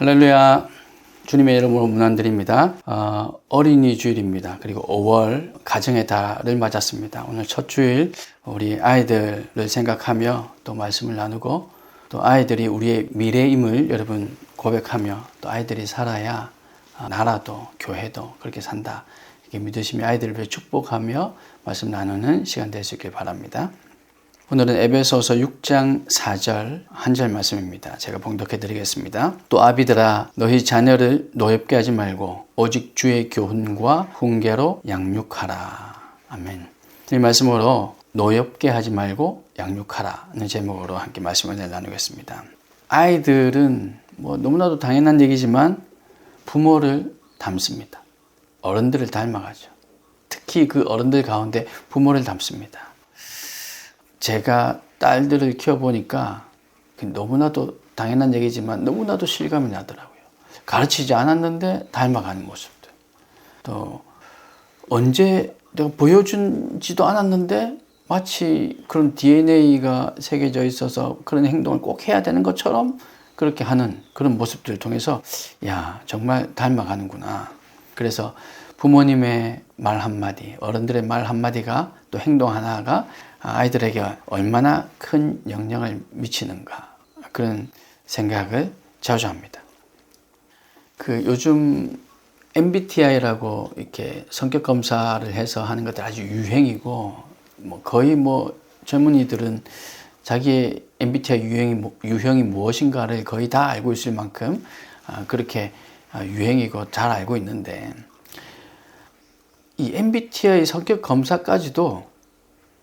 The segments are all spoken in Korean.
할렐루야. 주님의 이름으로 문안드립니다. 어린이 주일입니다. 그리고 5월 가정의 달을 맞았습니다. 오늘 첫 주일 우리 아이들을 생각하며 또 말씀을 나누고 또 아이들이 우리의 미래임을 여러분 고백하며 또 아이들이 살아야 나라도 교회도 그렇게 산다. 이렇게 믿으시며 아이들을 축복하며 말씀 나누는 시간 될 수 있길 바랍니다. 오늘은 에베소서 6장 4절 한 절 말씀입니다. 제가 봉독해 드리겠습니다. 또 아비들아 너희 자녀를 노엽게 하지 말고 오직 주의 교훈과 훈계로 양육하라. 아멘. 이 말씀으로 노엽게 하지 말고 양육하라는 제목으로 함께 말씀을 나누겠습니다. 아이들은 너무나도 당연한 얘기지만 부모를 닮습니다. 어른들을 닮아가죠. 특히 그 어른들 가운데 부모를 닮습니다. 제가 딸들을 키워보니까 너무나도 당연한 얘기지만 너무나도 실감이 나더라고요. 가르치지 않았는데 닮아가는 모습들. 또 언제 내가 보여주지도 않았는데 마치 그런 DNA가 새겨져 있어서 그런 행동을 꼭 해야 되는 것처럼 그렇게 하는 그런 모습들을 통해서 정말 닮아가는구나. 그래서 부모님의 말 한마디, 어른들의 말 한마디가 또 행동 하나가 아이들에게 얼마나 큰 영향을 미치는가 그런 생각을 자주 합니다. 요즘 MBTI라고 이렇게 성격 검사를 해서 하는 것들 아주 유행이고 거의 젊은이들은 자기의 MBTI 유형이 무엇인가를 거의 다 알고 있을 만큼 그렇게 유행이고 잘 알고 있는데 이 MBTI 성격 검사까지도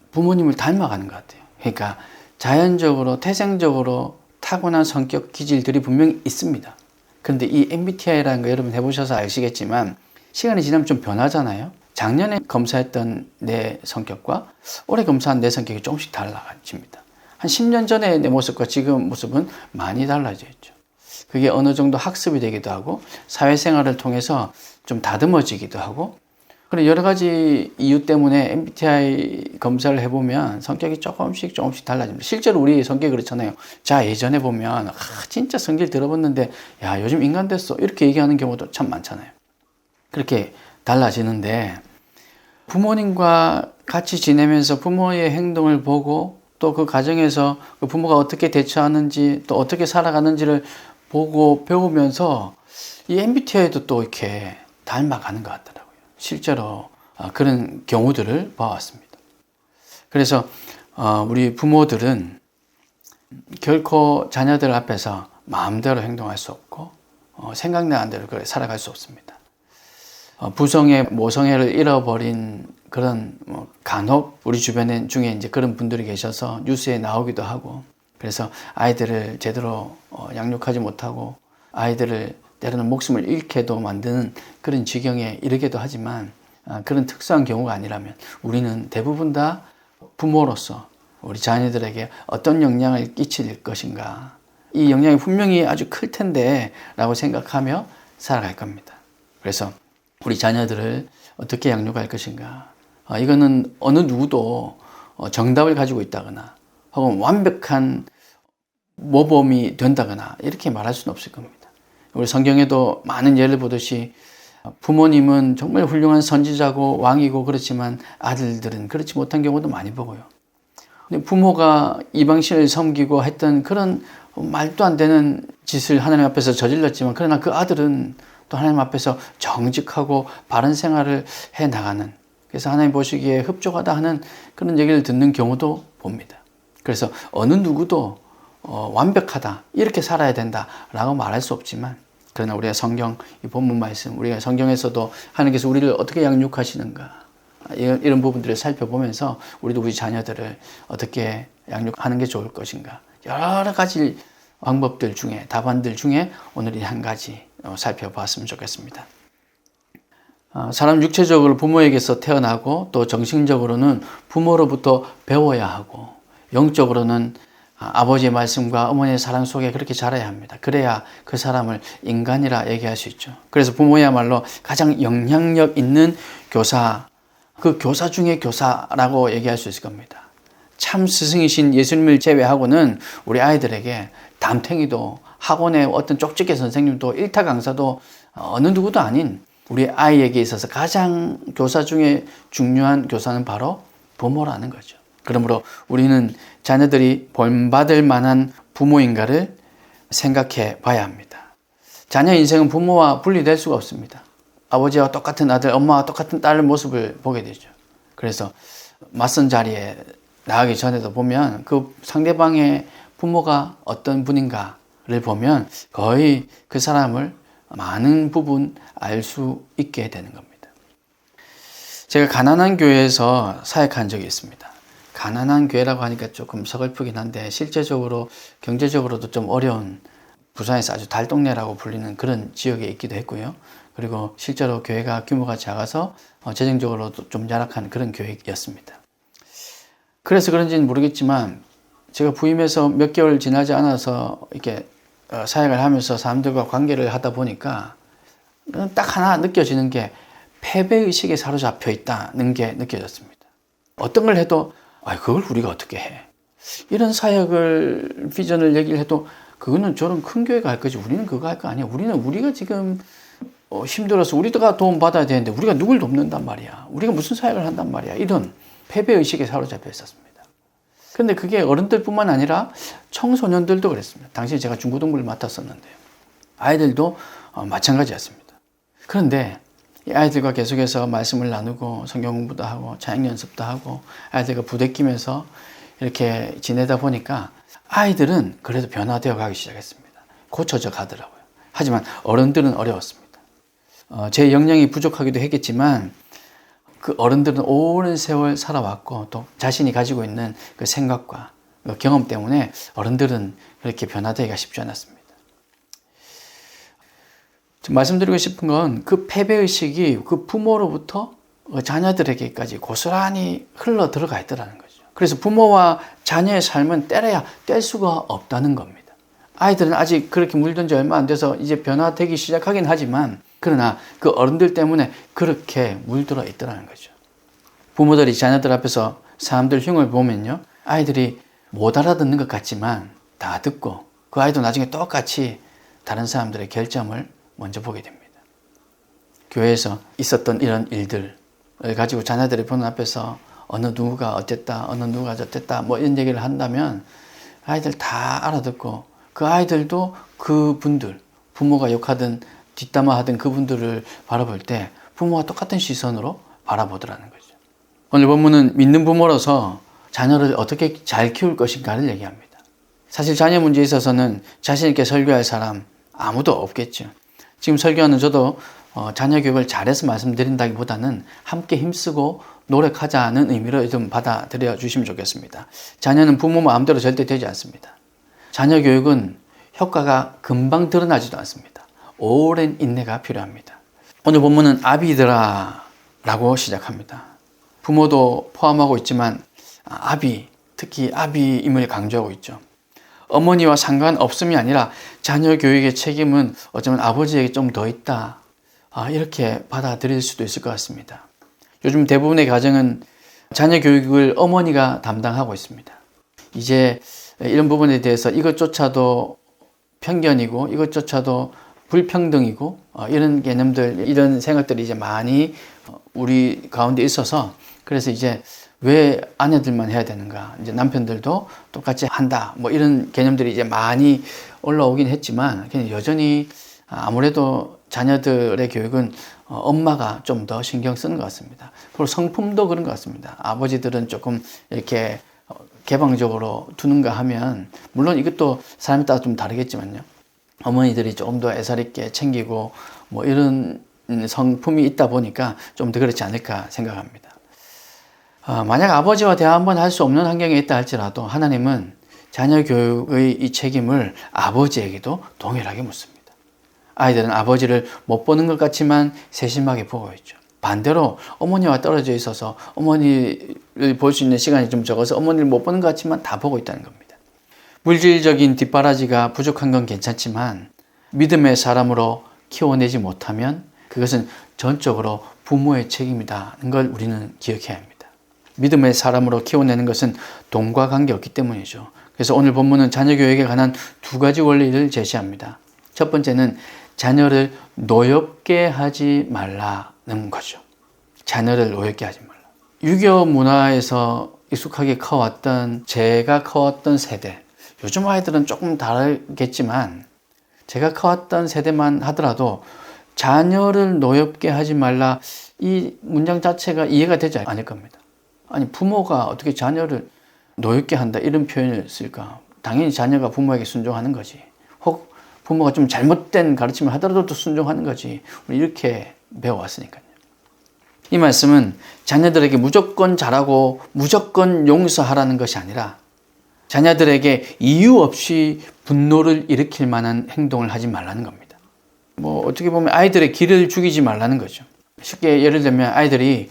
부모님을 닮아가는 것 같아요. 그러니까 자연적으로 태생적으로 타고난 성격 기질들이 분명히 있습니다. 그런데 이 MBTI라는 거 여러분 해보셔서 아시겠지만 시간이 지나면 좀 변하잖아요. 작년에 검사했던 내 성격과 올해 검사한 내 성격이 조금씩 달라집니다. 한 10년 전에 내 모습과 지금 모습은 많이 달라져 있죠. 그게 어느 정도 학습이 되기도 하고 사회생활을 통해서 좀 다듬어지기도 하고 그런 여러 가지 이유 때문에 MBTI 검사를 해보면 성격이 조금씩 달라집니다. 실제로 우리 성격이 그렇잖아요. 자, 예전에 보면 진짜 성질 들어봤는데 요즘 인간 됐어 이렇게 얘기하는 경우도 참 많잖아요. 그렇게 달라지는데 부모님과 같이 지내면서 부모의 행동을 보고 또 그 가정에서 그 부모가 어떻게 대처하는지 또 어떻게 살아가는지를 보고 배우면서 이 MBTI도 또 이렇게 닮아가는 것 같더라고요. 실제로 그런 경우들을 봐왔습니다. 그래서 우리 부모들은 결코 자녀들 앞에서 마음대로 행동할 수 없고 생각나는 대로 살아갈 수 없습니다. 부성애, 모성애를 잃어버린 그런 간혹 우리 주변에 중에 이제 그런 분들이 계셔서 뉴스에 나오기도 하고 그래서 아이들을 제대로 양육하지 못하고 아이들을 때로는 목숨을 잃게도 만드는 그런 지경에 이르기도 하지만 그런 특수한 경우가 아니라면 우리는 대부분 다 부모로서 우리 자녀들에게 어떤 영향을 끼칠 것인가 이 영향이 분명히 아주 클 텐데 라고 생각하며 살아갈 겁니다. 그래서 우리 자녀들을 어떻게 양육할 것인가 이거는 어느 누구도 정답을 가지고 있다거나 혹은 완벽한 모범이 된다거나 이렇게 말할 수는 없을 겁니다. 우리 성경에도 많은 예를 보듯이 부모님은 정말 훌륭한 선지자고 왕이고 그렇지만 아들들은 그렇지 못한 경우도 많이 보고요. 부모가 이방신을 섬기고 했던 그런 말도 안 되는 짓을 하나님 앞에서 저질렀지만 그러나 그 아들은 또 하나님 앞에서 정직하고 바른 생활을 해나가는 그래서 하나님 보시기에 흡족하다 하는 그런 얘기를 듣는 경우도 봅니다. 그래서 어느 누구도 완벽하다 이렇게 살아야 된다라고 말할 수 없지만 그러나 우리가 성경 이 본문 말씀 우리가 성경에서도 하나님께서 우리를 어떻게 양육하시는가 이런 부분들을 살펴보면서 우리도 우리 자녀들을 어떻게 양육하는 게 좋을 것인가 여러 가지 방법들 중에 답안들 중에 오늘 이 한 가지 살펴보았으면 좋겠습니다. 사람 육체적으로 부모에게서 태어나고 또 정신적으로는 부모로부터 배워야 하고 영적으로는 아버지의 말씀과 어머니의 사랑 속에 그렇게 자라야 합니다. 그래야 그 사람을 인간이라 얘기할 수 있죠. 그래서 부모야말로 가장 영향력 있는 교사, 그 교사 중에 교사라고 얘기할 수 있을 겁니다. 참 스승이신 예수님을 제외하고는 우리 아이들에게 담탱이도 학원의 어떤 쪽집게 선생님도 일타 강사도 어느 누구도 아닌 우리 아이에게 있어서 가장 교사 중에 중요한 교사는 바로 부모라는 거죠. 그러므로 우리는 자녀들이 본받을 만한 부모인가를 생각해 봐야 합니다. 자녀 인생은 부모와 분리될 수가 없습니다. 아버지와 똑같은 아들, 엄마와 똑같은 딸의 모습을 보게 되죠. 그래서 맞선 자리에 나가기 전에도 보면 그 상대방의 부모가 어떤 분인가를 보면 거의 그 사람을 많은 부분 알 수 있게 되는 겁니다. 제가 가난한 교회에서 사역한 적이 있습니다. 가난한 교회라고 하니까 조금 서글프긴 한데 실제적으로 경제적으로도 좀 어려운 부산에서 아주 달동네라고 불리는 그런 지역에 있기도 했고요. 그리고 실제로 교회가 규모가 작아서 재정적으로도 좀 열악한 그런 교회였습니다. 그래서 그런지는 모르겠지만 제가 부임해서 몇 개월 지나지 않아서 이렇게 사역을 하면서 사람들과 관계를 하다 보니까 딱 하나 느껴지는 게 패배의식에 사로잡혀 있다는 게 느껴졌습니다. 어떤 걸 해도 그걸 우리가 어떻게 해? 이런 사역을 비전을 얘기를 해도 그거는 저런 큰 교회가 할 거지 우리는 그거 할 거 아니야. 우리가 지금 힘들어서 우리가 도움 받아야 되는데 우리가 누굴 돕는단 말이야. 우리가 무슨 사역을 한단 말이야. 이런 패배의식에 사로잡혀 있었습니다. 그런데 그게 어른들뿐만 아니라 청소년들도 그랬습니다. 당시 제가 중고등부를 맡았었는데요. 아이들도 마찬가지였습니다. 그런데 이 아이들과 계속해서 말씀을 나누고 성경 공부도 하고 자행 연습도 하고 아이들과 부대끼면서 이렇게 지내다 보니까 아이들은 그래도 변화되어 가기 시작했습니다. 고쳐져 가더라고요. 하지만 어른들은 어려웠습니다. 제 역량이 부족하기도 했겠지만 그 어른들은 오랜 세월 살아왔고 또 자신이 가지고 있는 그 생각과 그 경험 때문에 어른들은 그렇게 변화되기가 쉽지 않았습니다. 말씀드리고 싶은 건 그 패배의식이 그 부모로부터 자녀들에게까지 고스란히 흘러 들어가 있더라는 거죠. 그래서 부모와 자녀의 삶은 때려야 뗄 수가 없다는 겁니다. 아이들은 아직 그렇게 물든 지 얼마 안 돼서 이제 변화되기 시작하긴 하지만 그러나 그 어른들 때문에 그렇게 물들어 있더라는 거죠. 부모들이 자녀들 앞에서 사람들 흉을 보면요. 아이들이 못 알아듣는 것 같지만 다 듣고 그 아이도 나중에 똑같이 다른 사람들의 결점을 먼저 보게 됩니다. 교회에서 있었던 이런 일들을 가지고 자녀들이 보는 앞에서 어느 누구가 어땠다, 어느 누구가 저땠다 뭐 이런 얘기를 한다면 아이들 다 알아듣고 그 아이들도 그분들, 부모가 욕하든 뒷담화하던 그분들을 바라볼 때 부모와 똑같은 시선으로 바라보더라는 거죠. 오늘 본문은 믿는 부모로서 자녀를 어떻게 잘 키울 것인가를 얘기합니다. 사실 자녀 문제에 있어서는 자신 있게 설교할 사람 아무도 없겠죠. 지금 설교하는 저도 자녀 교육을 잘해서 말씀드린다기보다는 함께 힘쓰고 노력하자는 의미로 좀 받아들여 주시면 좋겠습니다. 자녀는 부모 마음대로 절대 되지 않습니다. 자녀 교육은 효과가 금방 드러나지도 않습니다. 오랜 인내가 필요합니다. 오늘 본문은 아비들아라고 시작합니다. 부모도 포함하고 있지만 특히 아비임을 강조하고 있죠. 어머니와 상관없음이 아니라 자녀 교육의 책임은 어쩌면 아버지에게 좀 더 있다. 이렇게 받아들일 수도 있을 것 같습니다. 요즘 대부분의 가정은 자녀 교육을 어머니가 담당하고 있습니다. 이제 이런 부분에 대해서 이것조차도 편견이고 이것조차도 불평등이고 이런 개념들, 이런 생각들이 이제 많이 우리 가운데 있어서 그래서 이제 왜 아내들만 해야 되는가? 이제 남편들도 똑같이 한다. 뭐 이런 개념들이 이제 많이 올라오긴 했지만 여전히 아무래도 자녀들의 교육은 엄마가 좀 더 신경 쓰는 것 같습니다. 그리고 성품도 그런 것 같습니다. 아버지들은 조금 이렇게 개방적으로 두는가 하면 물론 이것도 사람에 따라 좀 다르겠지만요. 어머니들이 조금 더 애살 있게 챙기고 뭐 이런 성품이 있다 보니까 좀 더 그렇지 않을까 생각합니다. 만약 아버지와 대화 한번 할 수 없는 환경에 있다 할지라도 하나님은 자녀 교육의 이 책임을 아버지에게도 동일하게 묻습니다. 아이들은 아버지를 못 보는 것 같지만 세심하게 보고 있죠. 반대로 어머니와 떨어져 있어서 어머니를 볼 수 있는 시간이 좀 적어서 어머니를 못 보는 것 같지만 다 보고 있다는 겁니다. 물질적인 뒷바라지가 부족한 건 괜찮지만 믿음의 사람으로 키워내지 못하면 그것은 전적으로 부모의 책임이라는 걸 우리는 기억해야 합니다. 믿음의 사람으로 키워내는 것은 돈과 관계없기 때문이죠. 그래서 오늘 본문은 자녀 교육에 관한 두 가지 원리를 제시합니다. 첫 번째는 자녀를 노엽게 하지 말라는 거죠. 자녀를 노엽게 하지 말라. 유교 문화에서 익숙하게 커왔던, 제가 커왔던 세대, 요즘 아이들은 조금 다르겠지만 제가 커왔던 세대만 하더라도 자녀를 노엽게 하지 말라, 이 문장 자체가 이해가 되지 않을 겁니다. 아니, 부모가 어떻게 자녀를 노엽게 한다 이런 표현을 쓸까? 당연히 자녀가 부모에게 순종하는 거지. 혹 부모가 좀 잘못된 가르침을 하더라도 또 순종하는 거지. 우리 이렇게 배워왔으니까요. 이 말씀은 자녀들에게 무조건 잘하고 무조건 용서하라는 것이 아니라 자녀들에게 이유 없이 분노를 일으킬 만한 행동을 하지 말라는 겁니다. 어떻게 보면 아이들의 기를 죽이지 말라는 거죠. 쉽게 예를 들면 아이들이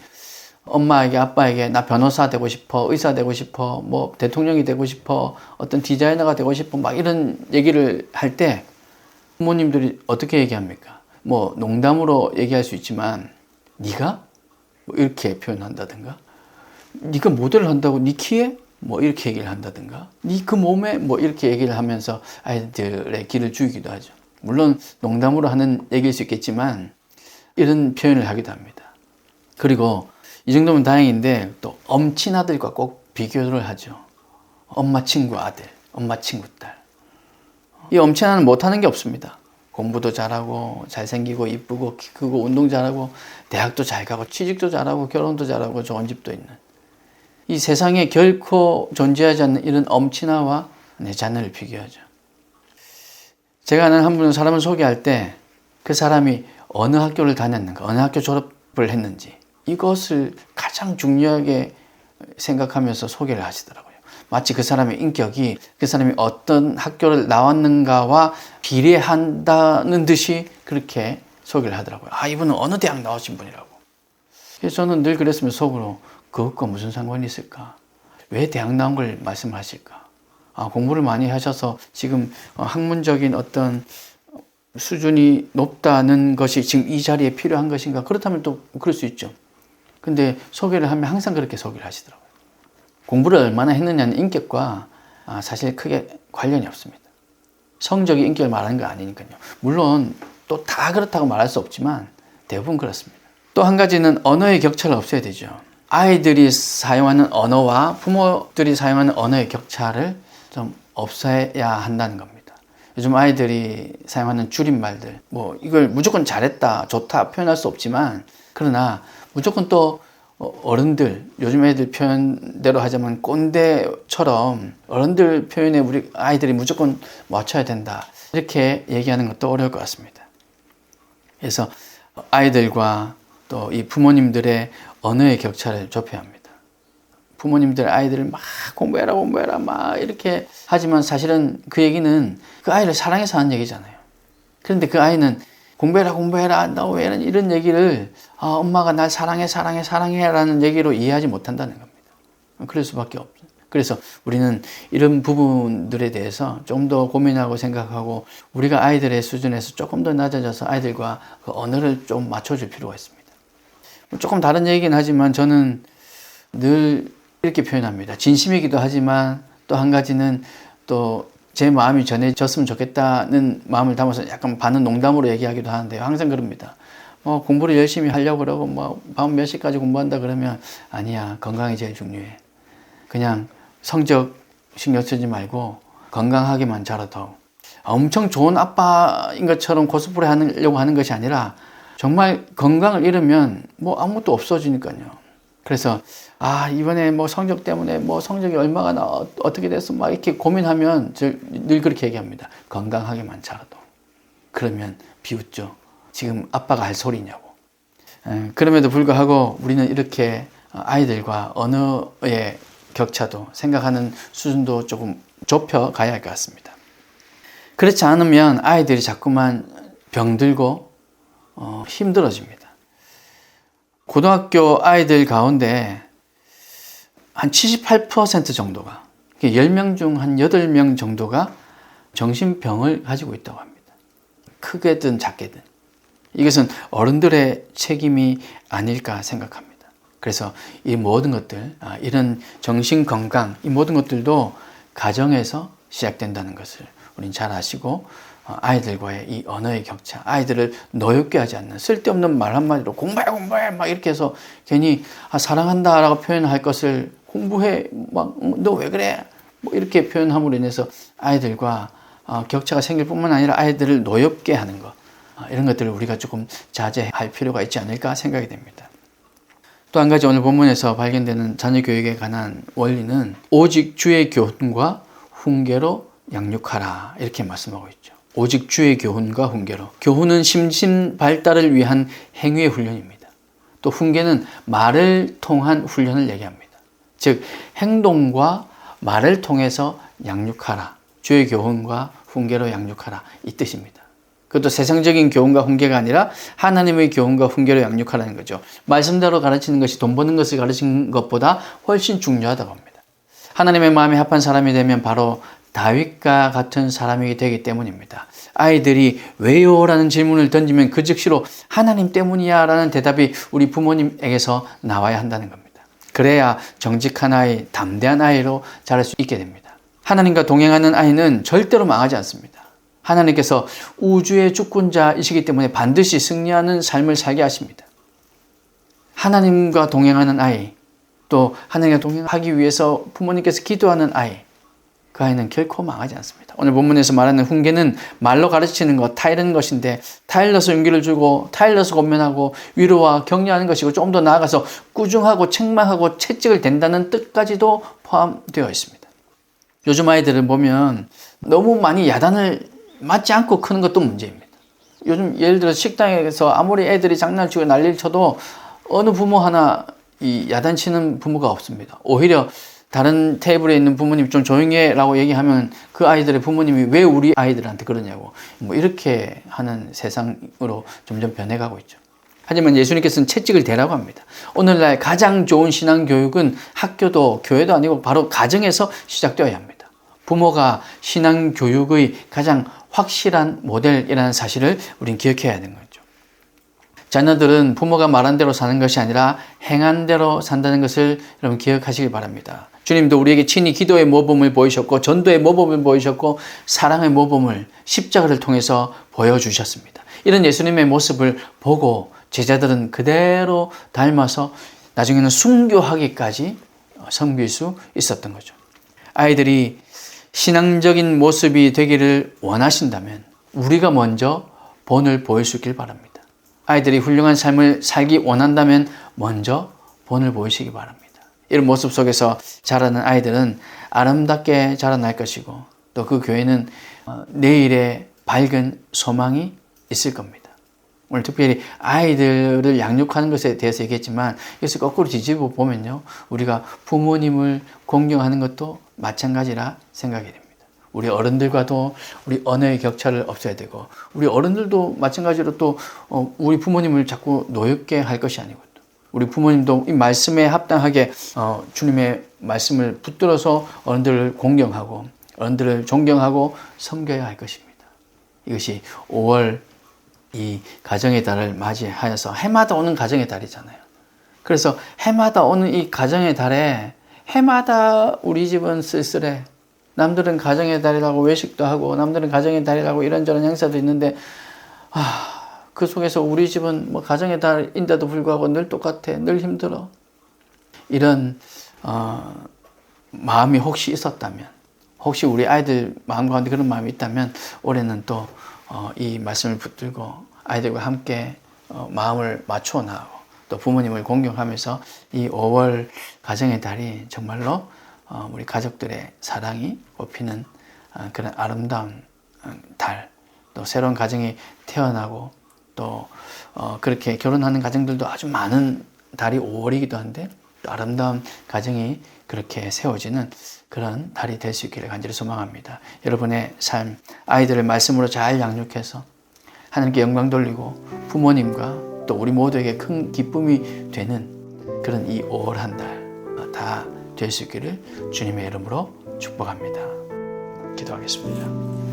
엄마에게 아빠에게 나 변호사 되고 싶어, 의사 되고 싶어, 대통령이 되고 싶어, 어떤 디자이너가 되고 싶어, 막 이런 얘기를 할 때 부모님들이 어떻게 얘기합니까? 농담으로 얘기할 수 있지만 네가? 이렇게 표현한다든가, 네가 모델을 한다고 네 키에? 이렇게 얘기를 한다든가, 네 그 몸에? 이렇게 얘기를 하면서 아이들의 기를 죽이기도 하죠. 물론 농담으로 하는 얘기일 수 있겠지만 이런 표현을 하기도 합니다. 그리고 이 정도면 다행인데 또 엄친아들과 꼭 비교를 하죠. 엄마 친구 아들, 엄마 친구 딸. 이 엄친아는 못하는 게 없습니다. 공부도 잘하고 잘생기고 이쁘고 키 크고 운동 잘하고 대학도 잘 가고 취직도 잘하고 결혼도 잘하고 좋은 집도 있는, 이 세상에 결코 존재하지 않는 이런 엄친아와 내 자녀를 비교하죠. 제가 아는 한 분은 사람을 소개할 때 그 사람이 어느 학교를 다녔는가, 어느 학교 졸업을 했는지 이것을 가장 중요하게 생각하면서 소개를 하시더라고요. 마치 그 사람의 인격이 그 사람이 어떤 학교를 나왔는가와 비례한다는 듯이 그렇게 소개를 하더라고요. 이분은 어느 대학 나오신 분이라고. 그래서 저는 늘 그랬으면 속으로 그것과 무슨 상관이 있을까? 왜 대학 나온 걸 말씀하실까? 공부를 많이 하셔서 지금 학문적인 어떤 수준이 높다는 것이 지금 이 자리에 필요한 것인가? 그렇다면 또 그럴 수 있죠. 근데 소개를 하면 항상 그렇게 소개를 하시더라고요. 공부를 얼마나 했느냐는 인격과 사실 크게 관련이 없습니다. 성적이 인격을 말하는 거 아니니까요. 물론 또 다 그렇다고 말할 수 없지만 대부분 그렇습니다. 또 한 가지는 언어의 격차를 없애야 되죠. 아이들이 사용하는 언어와 부모들이 사용하는 언어의 격차를 좀 없애야 한다는 겁니다. 요즘 아이들이 사용하는 줄임말들, 이걸 무조건 잘했다, 좋다 표현할 수 없지만, 그러나 무조건 또 어른들, 요즘 애들 표현대로 하자면 꼰대처럼 어른들 표현에 우리 아이들이 무조건 맞춰야 된다, 이렇게 얘기하는 것도 어려울 것 같습니다. 그래서 아이들과 또 이 부모님들의 언어의 격차를 좁혀야 합니다. 부모님들 아이들을 막 공부해라 막 이렇게 하지만 사실은 그 얘기는 그 아이를 사랑해서 하는 얘기잖아요. 그런데 그 아이는 공부해라 너 왜 이런 얘기를 엄마가 날 사랑해 라는 얘기로 이해하지 못한다는 겁니다. 그럴 수밖에 없어요. 그래서 우리는 이런 부분들에 대해서 좀 더 고민하고 생각하고 우리가 아이들의 수준에서 조금 더 낮아져서 아이들과 그 언어를 좀 맞춰줄 필요가 있습니다. 조금 다른 얘기긴 하지만 저는 늘 이렇게 표현합니다. 진심이기도 하지만 또 한 가지는 또 제 마음이 전해졌으면 좋겠다는 마음을 담아서 약간 반은 농담으로 얘기하기도 하는데요. 항상 그럽니다. 공부를 열심히 하려고 그러고 밤 몇 시까지 공부한다 그러면 아니야, 건강이 제일 중요해. 그냥 성적 신경 쓰지 말고 건강하게만 자라도. 엄청 좋은 아빠인 것처럼 코스프레 하려고 하는 것이 아니라 정말 건강을 잃으면 아무것도 없어지니까요. 그래서 이번에 성적 때문에 성적이 얼마가 어떻게 됐어 막 이렇게 고민하면 늘 그렇게 얘기합니다. 건강하게만 자라도. 그러면 비웃죠. 지금 아빠가 할 소리냐고. 그럼에도 불구하고 우리는 이렇게 아이들과 언어의 격차도 생각하는 수준도 조금 좁혀 가야 할 것 같습니다. 그렇지 않으면 아이들이 자꾸만 병들고 힘들어집니다. 고등학교 아이들 가운데 한 78% 정도가, 10명 중 한 8명 정도가 정신병을 가지고 있다고 합니다. 크게든 작게든. 이것은 어른들의 책임이 아닐까 생각합니다. 그래서 이 모든 것들, 이런 정신 건강, 이 모든 것들도 가정에서 시작된다는 것을 우린 잘 아시고, 아이들과의 이 언어의 격차, 아이들을 노엽게 하지 않는 쓸데없는 말 한마디로 공부해 막 이렇게 해서 괜히 사랑한다 라고 표현할 것을 공부해 막 너 왜 그래 뭐 이렇게 표현함으로 인해서 아이들과 격차가 생길 뿐만 아니라 아이들을 노엽게 하는 것, 이런 것들을 우리가 조금 자제할 필요가 있지 않을까 생각이 됩니다. 또 한 가지 오늘 본문에서 발견되는 자녀 교육에 관한 원리는 오직 주의 교훈과 훈계로 양육하라 이렇게 말씀하고 있죠. 오직 주의 교훈과 훈계로. 교훈은 심신 발달을 위한 행위의 훈련입니다. 또 훈계는 말을 통한 훈련을 얘기합니다. 즉 행동과 말을 통해서 양육하라. 주의 교훈과 훈계로 양육하라 이 뜻입니다. 그것도 세상적인 교훈과 훈계가 아니라 하나님의 교훈과 훈계로 양육하라는 거죠. 말씀대로 가르치는 것이 돈 버는 것을 가르치는 것보다 훨씬 중요하다고 합니다. 하나님의 마음에 합한 사람이 되면 바로 다윗과 같은 사람이 되기 때문입니다. 아이들이 왜요? 라는 질문을 던지면 그 즉시로 하나님 때문이야 라는 대답이 우리 부모님에게서 나와야 한다는 겁니다. 그래야 정직한 아이, 담대한 아이로 자랄 수 있게 됩니다. 하나님과 동행하는 아이는 절대로 망하지 않습니다. 하나님께서 우주의 주권자이시기 때문에 반드시 승리하는 삶을 살게 하십니다. 하나님과 동행하는 아이, 또 하나님과 동행하기 위해서 부모님께서 기도하는 아이, 그 아이는 결코 망하지 않습니다. 오늘 본문에서 말하는 훈계는 말로 가르치는 것, 타이르는 것인데 타일러서 용기를 주고 타일러서 권면하고 위로와 격려하는 것이고 조금 더 나아가서 꾸중하고 책망하고 채찍을 댄다는 뜻까지도 포함되어 있습니다. 요즘 아이들을 보면 너무 많이 야단을 맞지 않고 크는 것도 문제입니다. 요즘 예를 들어 식당에서 아무리 애들이 장난치고 난리를 쳐도 어느 부모 하나 이 야단치는 부모가 없습니다. 오히려 다른 테이블에 있는 부모님 좀 조용히 해 라고 얘기하면 그 아이들의 부모님이 왜 우리 아이들한테 그러냐고 뭐 이렇게 하는 세상으로 점점 변해가고 있죠. 하지만 예수님께서는 채찍을 대라고 합니다. 오늘날 가장 좋은 신앙교육은 학교도 교회도 아니고 바로 가정에서 시작되어야 합니다. 부모가 신앙교육의 가장 확실한 모델이라는 사실을 우린 기억해야 하는 거죠. 자녀들은 부모가 말한 대로 사는 것이 아니라 행한 대로 산다는 것을 여러분 기억하시길 바랍니다. 주님도 우리에게 친히 기도의 모범을 보이셨고 전도의 모범을 보이셨고 사랑의 모범을 십자가를 통해서 보여주셨습니다. 이런 예수님의 모습을 보고 제자들은 그대로 닮아서 나중에는 순교하기까지 섬길 수 있었던 거죠. 아이들이 신앙적인 모습이 되기를 원하신다면 우리가 먼저 본을 보여주길 바랍니다. 아이들이 훌륭한 삶을 살기 원한다면 먼저 본을 보이시기 바랍니다. 이런 모습 속에서 자라는 아이들은 아름답게 자라날 것이고 또 그 교회는 내일의 밝은 소망이 있을 겁니다. 오늘 특별히 아이들을 양육하는 것에 대해서 얘기했지만 이것을 거꾸로 뒤집어 보면요, 우리가 부모님을 공경하는 것도 마찬가지라 생각이 됩니다. 우리 어른들과도 우리 언어의 격차를 없애야 되고 우리 어른들도 마찬가지로 또 우리 부모님을 자꾸 노엽게 할 것이 아니고 우리 부모님도 이 말씀에 합당하게 주님의 말씀을 붙들어서 어른들을 공경하고 어른들을 존경하고 섬겨야 할 것입니다. 이것이 5월 이 가정의 달을 맞이하여서 해마다 오는 가정의 달이잖아요. 그래서 해마다 오는 이 가정의 달에 해마다 우리 집은 쓸쓸해. 남들은 가정의 달이라고 외식도 하고 남들은 가정의 달이라고 이런저런 행사도 있는데 그 속에서 우리 집은 뭐 가정의 달인데도 불구하고 늘 똑같아. 늘 힘들어. 이런 마음이 혹시 있었다면, 혹시 우리 아이들 마음 가운데 그런 마음이 있다면 올해는 또 이 말씀을 붙들고 아이들과 함께 마음을 맞추어 나가고 또 부모님을 공경하면서 이 5월 가정의 달이 정말로 우리 가족들의 사랑이 꽃피는 그런 아름다운 달, 또 새로운 가정이 태어나고 또 그렇게 결혼하는 가정들도 아주 많은 달이 5월이기도 한데 또 아름다운 가정이 그렇게 세워지는 그런 달이 될 수 있기를 간절히 소망합니다. 여러분의 삶, 아이들을 말씀으로 잘 양육해서 하나님께 영광 돌리고 부모님과 또 우리 모두에게 큰 기쁨이 되는 그런 이 5월 한 달 다 될 수 있기를 주님의 이름으로 축복합니다. 기도하겠습니다.